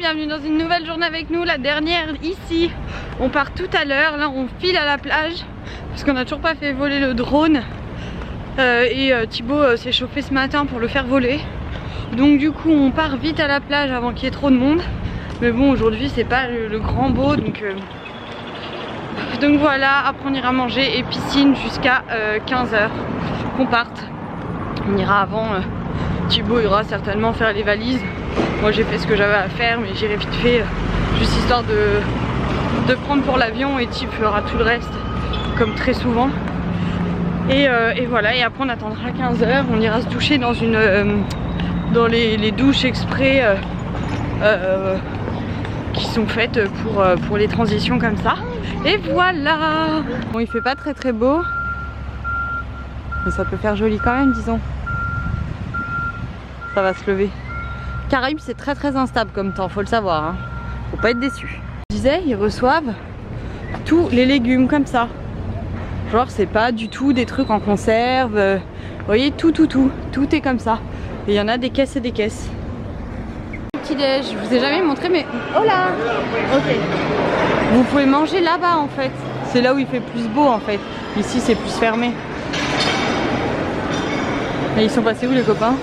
bienvenue dans une nouvelle journée avec nous, la dernière ici. On part tout à l'heure, là on file à la plage parce qu'on n'a toujours pas fait voler le drone et Thibaut s'est chauffé ce matin pour le faire voler. Donc du coup on part vite à la plage avant qu'il y ait trop de monde. Mais bon, aujourd'hui c'est pas le grand beau, donc voilà, après on ira manger et piscine jusqu'à 15 h qu'on parte. On ira avant, Thibaut ira certainement faire les valises. Moi j'ai fait ce que j'avais à faire, mais j'irai vite fait, juste histoire de prendre pour l'avion, et Thib fera tout le reste, comme très souvent. Et voilà, et après on attendra 15 h, on ira se doucher dans dans les douches exprès qui sont faites pour les transitions comme ça. Et voilà. Bon, il fait pas très beau, mais ça peut faire joli quand même, disons. Ça va se lever. Caraïbes, c'est très instable comme temps, faut le savoir, hein. Faut pas être déçu. Je disais, ils reçoivent tous les légumes comme ça. Genre c'est pas du tout des trucs en conserve. Vous voyez, tout est comme ça. Et il y en a des caisses et des caisses. Petit déj, je vous ai jamais montré, mais oh là. Ok. Vous pouvez manger là-bas en fait. C'est là où il fait plus beau en fait. Ici c'est plus fermé. Et ils sont passés où les copains?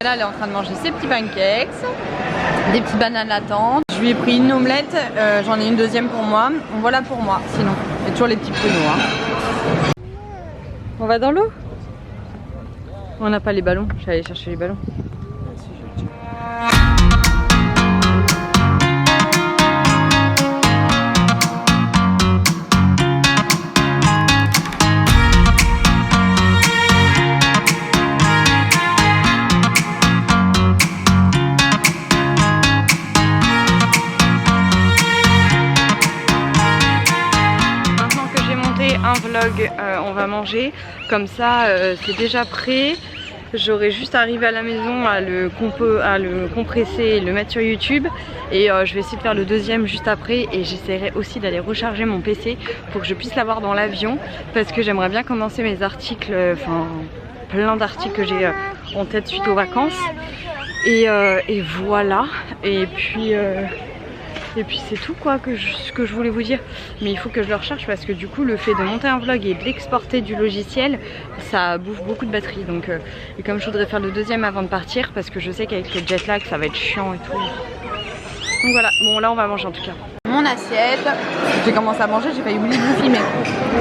Là elle est en train de manger ses petits pancakes, des petites bananes latentes. Je lui ai pris une omelette, j'en ai une deuxième pour moi. Voilà pour moi, sinon. Il y a toujours les petits pruneaux. Hein. On va dans l'eau? On n'a pas les ballons, je vais aller chercher les ballons. Un vlog, on va manger comme ça, c'est déjà prêt. J'aurai juste arrivé à la maison à le compresser et le mettre sur YouTube, et je vais essayer de faire le deuxième juste après, et j'essaierai aussi d'aller recharger mon PC pour que je puisse l'avoir dans l'avion, parce que j'aimerais bien commencer mes articles, enfin plein d'articles que j'ai en tête suite aux vacances, et voilà. Et puis c'est tout quoi ce que je voulais vous dire. Mais il faut que je le recharge parce que du coup le fait de monter un vlog et de l'exporter du logiciel, ça bouffe beaucoup de batterie. Donc et comme je voudrais faire le deuxième avant de partir, parce que je sais qu'avec le jet lag ça va être chiant et tout. Donc voilà, bon là on va manger en tout cas. Mon assiette, j'ai commencé à manger, j'ai failli oublier de vous filmer.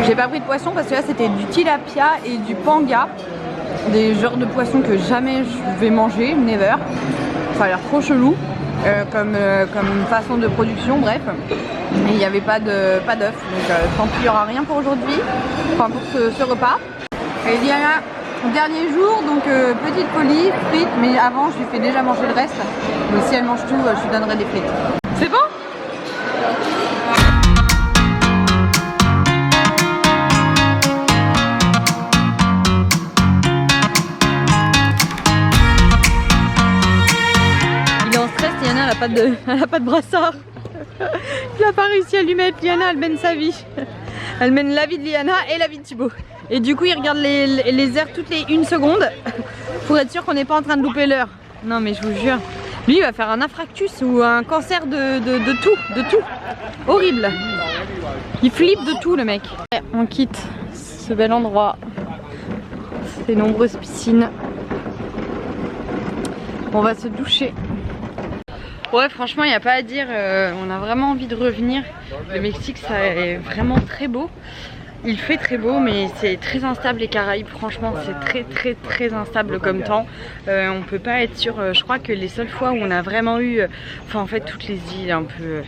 J'ai pas pris de poisson parce que là c'était du tilapia et du panga. Des genres de poissons que jamais je vais manger, never. Ça a l'air trop chelou. Comme façon de production, bref, et il n'y avait pas d'œufs, donc tant pis, il n'y aura rien pour aujourd'hui, enfin pour ce repas. Et Diana, dernier jour, donc petite polie, frites, mais avant je lui fais déjà manger le reste, donc si elle mange tout, je lui donnerai des frites. C'est bon? Liana elle a pas de brassard. Il a pas réussi à lui mettre. Liana elle mène sa vie. Elle mène la vie de Liana et la vie de Thibaut. Et du coup il regarde les heures toutes les 1 seconde pour être sûr qu'on n'est pas en train de louper l'heure. Non mais je vous jure, lui il va faire un infarctus ou un cancer de tout. Horrible. Il flippe de tout le mec. On quitte ce bel endroit. Ces nombreuses piscines. On va se doucher. Ouais, franchement il n'y a pas à dire, on a vraiment envie de revenir. Le Mexique ça est vraiment très beau. Il fait très beau mais c'est très instable les Caraïbes, franchement c'est très instable comme temps. On peut pas être sûr, je crois que les seules fois où on a vraiment eu, enfin en fait toutes les îles un peu,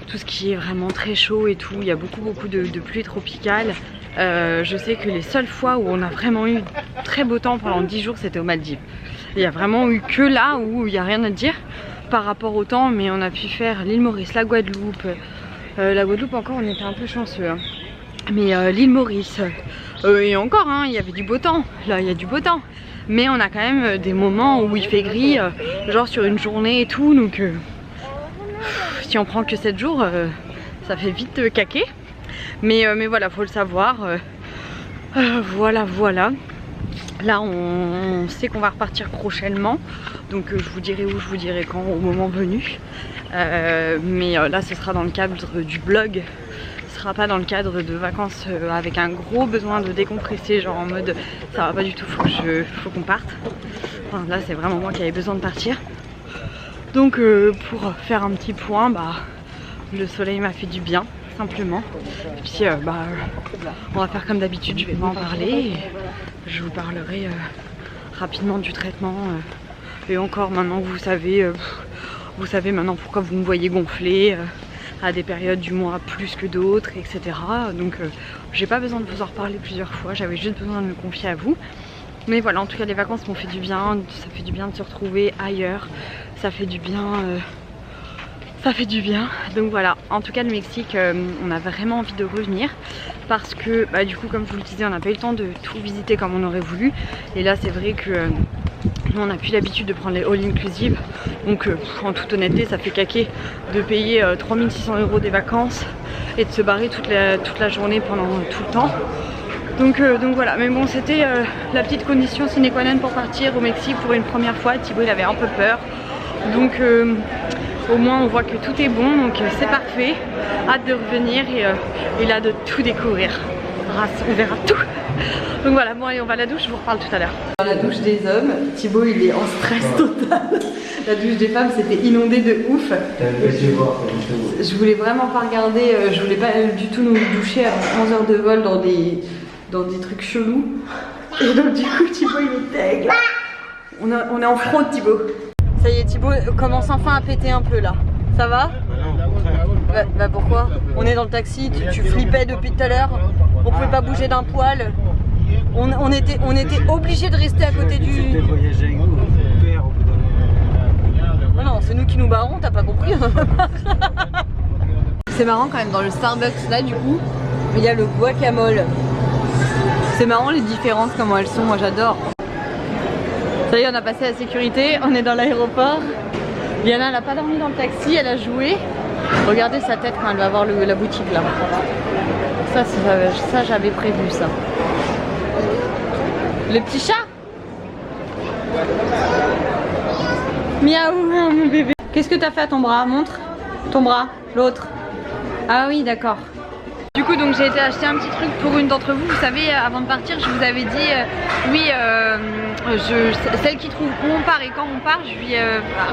tout ce qui est vraiment très chaud et tout, il y a beaucoup de pluie tropicale. Je sais que les seules fois où on a vraiment eu très beau temps pendant 10 jours c'était aux Maldives. Il y a vraiment eu que là où il n'y a rien à dire par rapport au temps, mais on a pu faire l'île Maurice, la Guadeloupe. La Guadeloupe encore on était un peu chanceux, hein. Mais l'île Maurice, et encore hein, il y avait du beau temps, là il y a du beau temps. Mais on a quand même des moments où il fait gris, genre sur une journée et tout, donc si on prend que 7 jours, ça fait vite caquer. Mais voilà, faut le savoir. Voilà. Là on sait qu'on va repartir prochainement. Donc je vous dirai où, je vous dirai quand au moment venu. Mais là ce sera dans le cadre du blog. Ce sera pas dans le cadre de vacances avec un gros besoin de décompresser, genre en mode ça va pas du tout, faut qu'on parte. Enfin, là c'est vraiment moi qui avais besoin de partir. Donc pour faire un petit point, le soleil m'a fait du bien, simplement. Et puis on va faire comme d'habitude, je vais pas en parler. Et je vous parlerai rapidement du traitement. Et encore maintenant que vous savez maintenant pourquoi vous me voyez gonfler à des périodes du mois plus que d'autres, etc. Donc j'ai pas besoin de vous en reparler plusieurs fois, j'avais juste besoin de me confier à vous. Mais voilà, en tout cas les vacances m'ont fait du bien, ça fait du bien de se retrouver ailleurs, ça fait du bien, donc voilà. En tout cas le Mexique, on a vraiment envie de revenir parce que du coup comme je vous le disais, on n'a pas eu le temps de tout visiter comme on aurait voulu. Et là c'est vrai que nous on n'a plus l'habitude de prendre les all inclusive, donc en toute honnêteté ça fait caquer de payer 3600 € des vacances et de se barrer toute la journée pendant tout le temps. Donc voilà, mais bon, c'était la petite condition sine qua non pour partir au Mexique pour une première fois. Thibaut il avait un peu peur, donc au moins on voit que tout est bon, donc c'est parfait. Hâte de revenir et là de tout découvrir. On verra tout. Donc voilà, bon allez, on va à la douche, je vous reparle tout à l'heure. Dans la douche des hommes, Thibaut il est en stress total. La douche des femmes c'était inondé de ouf. Je voulais vraiment pas regarder, je voulais pas du tout nous doucher à 11 heures de vol dans des trucs chelous. Et donc du coup Thibaut il est deg. On est en fraude Thibaut. Ça y est, Thibaut commence enfin à péter un peu là. Ça va? Pourquoi? On est dans le taxi, tu flippais depuis tout à l'heure. On pouvait pas bouger d'un poil. On était obligé de rester à côté du... Non, c'est nous qui nous barrons, t'as pas compris. C'est marrant quand même, dans le Starbucks là du coup, il y a le guacamole. C'est marrant les différences, comment elles sont, moi j'adore. Ça y est, on a passé la sécurité, on est dans l'aéroport. Liana elle a pas dormi dans le taxi, elle a joué. Regardez sa tête quand elle va voir la boutique là. Ça j'avais prévu ça. Le petit chat. Miaou, mon bébé. Qu'est-ce que t'as fait à ton bras? Montre. Ton bras, l'autre. Ah oui, d'accord. Du coup, donc j'ai été acheter un petit truc pour une d'entre vous. Vous savez, avant de partir, je vous avais dit, celle qui trouve où on part et quand on part, je lui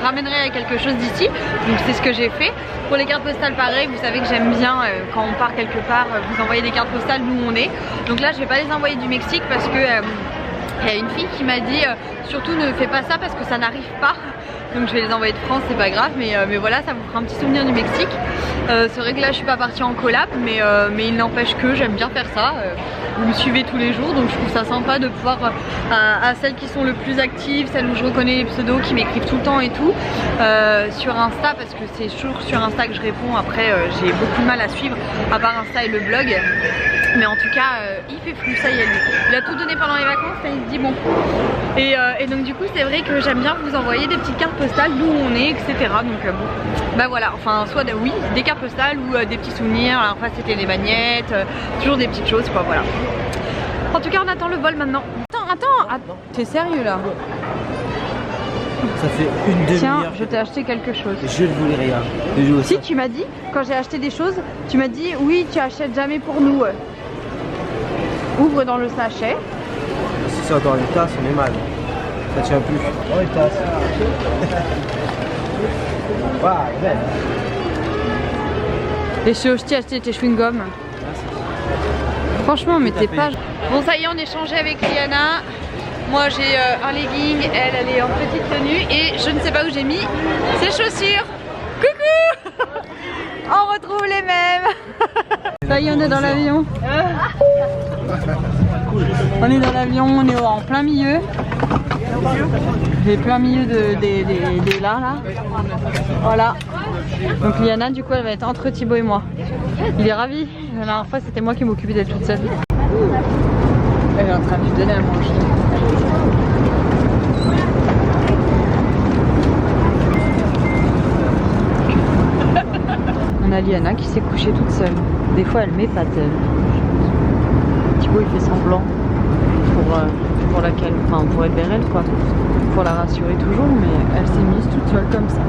ramènerai quelque chose d'ici. Donc c'est ce que j'ai fait. Pour les cartes postales, pareil, vous savez que j'aime bien quand on part quelque part, vous envoyer des cartes postales d'où on est. Donc là, je vais pas les envoyer du Mexique parce que il y a une fille qui m'a dit surtout ne fais pas ça parce que ça n'arrive pas. Donc je vais les envoyer de France, c'est pas grave, mais voilà, ça vous fera un petit souvenir du Mexique. C'est vrai que là je suis pas partie en collab, mais il n'empêche que j'aime bien faire ça. Vous me suivez tous les jours, donc je trouve ça sympa de pouvoir à celles qui sont le plus actives, celles où je reconnais les pseudos, qui m'écrivent tout le temps et tout, sur Insta, parce que c'est toujours sur Insta que je réponds. Après j'ai beaucoup de mal à suivre, à part Insta et le blog. Mais en tout cas, il fait flou, ça y est, lui. Il a tout donné pendant les vacances et il se dit bon. Et donc du coup, c'est vrai que j'aime bien vous envoyer des petites cartes postales d'où on est, etc. Donc bon, voilà, enfin, soit oui, des cartes postales ou des petits souvenirs. Alors, enfin, c'était des magnettes, toujours des petites choses, quoi, voilà. En tout cas, on attend le vol maintenant. Attends, t'es sérieux là? Ça fait une demi-heure. Tiens, je t'ai acheté quelque chose. Je ne voulais rien. Si, tu m'as dit, quand j'ai acheté des choses, tu m'as dit oui, tu achètes jamais pour nous. Ouvre dans le sachet. Si c'est encore une tasse, on est mal. Ça tient plus. Oh, une tasse. Waouh, belle. Et je t'ai aussi acheté tes chewing-gums. Franchement, mais t'es pas... Bon, ça y est, on est changé avec Liana. Moi, j'ai un legging, elle est en petite tenue. Et je ne sais pas où j'ai mis ses chaussures. Coucou. On retrouve les mêmes. Ça y est, on est dans l'avion. On est dans l'avion, on est en plein milieu. Plein milieu des là. Voilà. Donc Liana, du coup, elle va être entre Thibaut et moi. Il est ravi. La dernière fois, c'était moi qui m'occupais d'être toute seule. Elle est en train de lui donner à manger. On a Liana qui s'est couchée toute seule. Des fois, elle m'épate elle. Thibaut, il fait semblant pour pour laquelle, enfin pour être vers elle quoi, pour la rassurer toujours, mais elle s'est mise toute seule comme ça.